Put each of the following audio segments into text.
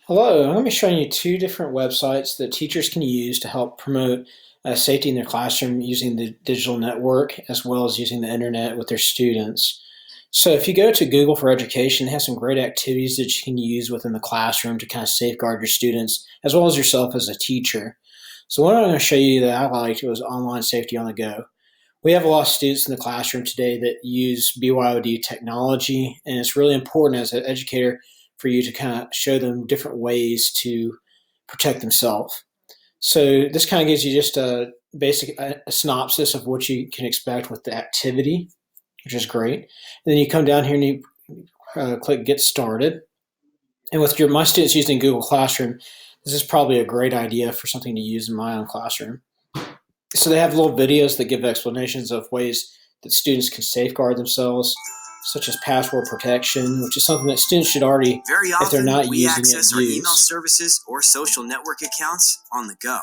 Hello, I'm going to be showing you two different websites that teachers can use to help promote safety in their classroom using the digital network as well as using the internet with their students. So if you go to Google for Education, it has some great activities that you can use within the classroom to kind of safeguard your students as well as yourself as a teacher. So what I'm going to show you that I liked was online safety on the go. We have a lot of students in the classroom today that use BYOD technology, and it's really important as an educator for you to kind of show them different ways to protect themselves. So this kind of gives you just a basic a synopsis of what you can expect with the activity, which is great. And then you come down here and you click Get Started. And with my students using Google Classroom, this is probably a great idea for something to use in my own classroom. So they have little videos that give explanations of ways that students can safeguard themselves, such as password protection, which is something that students should already, Very if they're often, not we using it, access our email use. services or social network accounts on the go.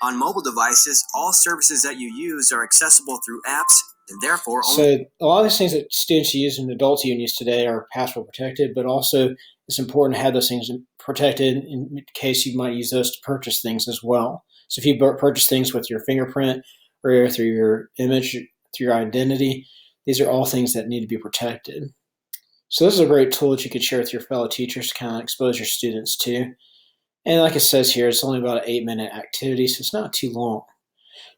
On mobile devices, all services that you use are accessible through apps and therefore only. So a lot of these things that students use and adults use today are password protected, but also it's important to have those things protected in case you might use those to purchase things as well. So if you purchase things with your fingerprint or through your image, through your identity, these are all things that need to be protected. So this is a great tool that you could share with your fellow teachers to kind of expose your students to. And like it says here, it's only about an 8-minute activity, so it's not too long.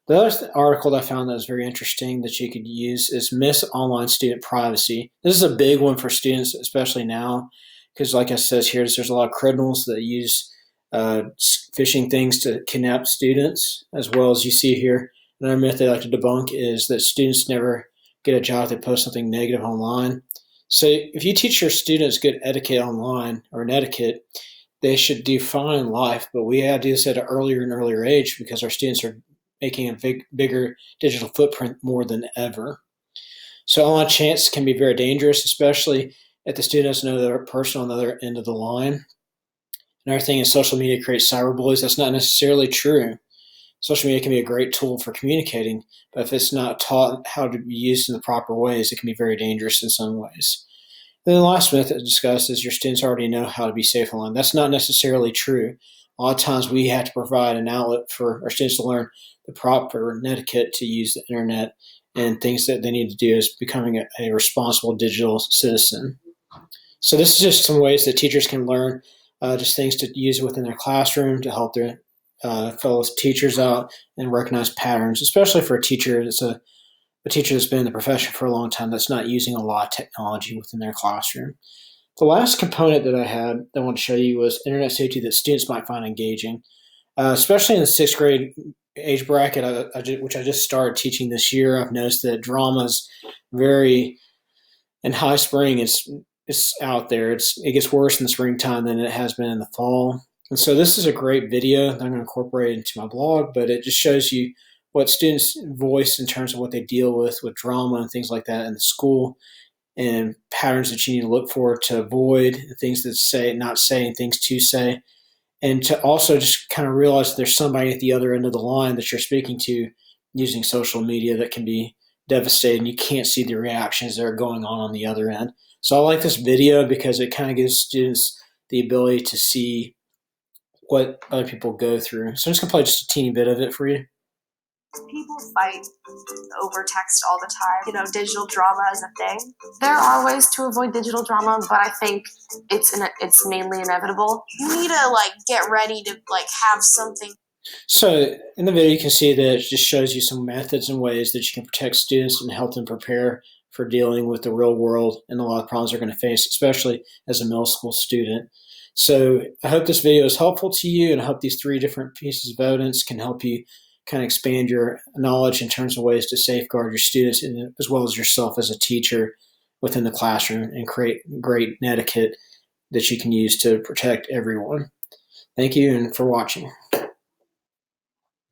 The other article that I found that was very interesting that you could use is Miss Online Student Privacy. This is a big one for students, especially now, because like it says here, there's a lot of criminals that use phishing things to kidnap students, as well as you see here. Another myth they like to debunk is that students never get a job if they post something negative online. So if you teach your students good etiquette online or an etiquette, they should define life, but we have to do this at an earlier and earlier age because our students are making a bigger digital footprint more than ever. So online chats can be very dangerous, especially if the student doesn't know the person on the other end of the line. Another thing is social media creates cyberbullies. That's not necessarily true. Social media can be a great tool for communicating, but if it's not taught how to be used in the proper ways, it can be very dangerous in some ways. And then the last myth that discussed is your students already know how to be safe online. That's not necessarily true. A lot of times we have to provide an outlet for our students to learn the proper etiquette to use the internet and things that they need to do as becoming a responsible digital citizen. So this is just some ways that teachers can learn just things to use within their classroom to help their fellow teachers out and recognize patterns, especially for a teacher that's a teacher that's been in the profession for a long time that's not using a lot of technology within their classroom. The last component that I had that I want to show you was internet safety that students might find engaging, especially in the sixth grade age bracket, which I just started teaching this year. I've noticed that drama is very in high spring. It's out there. It gets worse in the springtime than it has been in the fall. And so this is a great video that I'm going to incorporate into my blog, but it just shows you what students voice in terms of what they deal with drama and things like that in the school, and patterns that you need to look for to avoid, things that say not saying, things to say, and to also just kind of realize that there's somebody at the other end of the line that you're speaking to using social media that can be devastating. You can't see the reactions that are going on the other end. So I like this video because it kind of gives students the ability to see what other people go through. So I'm just going to play just a teeny bit of it for you. People fight over text all the time. You know, digital drama is a thing. There are ways to avoid digital drama, but I think it's mainly inevitable. You need to get ready to have something. So in the video, you can see that it just shows you some methods and ways that you can protect students and help them prepare for dealing with the real world and a lot of problems they're going to face, especially as a middle school student. So I hope this video is helpful to you, and I hope these 3 different pieces of evidence can help you kind of expand your knowledge in terms of ways to safeguard your students as well as yourself as a teacher within the classroom and create great etiquette that you can use to protect everyone. Thank you and for watching.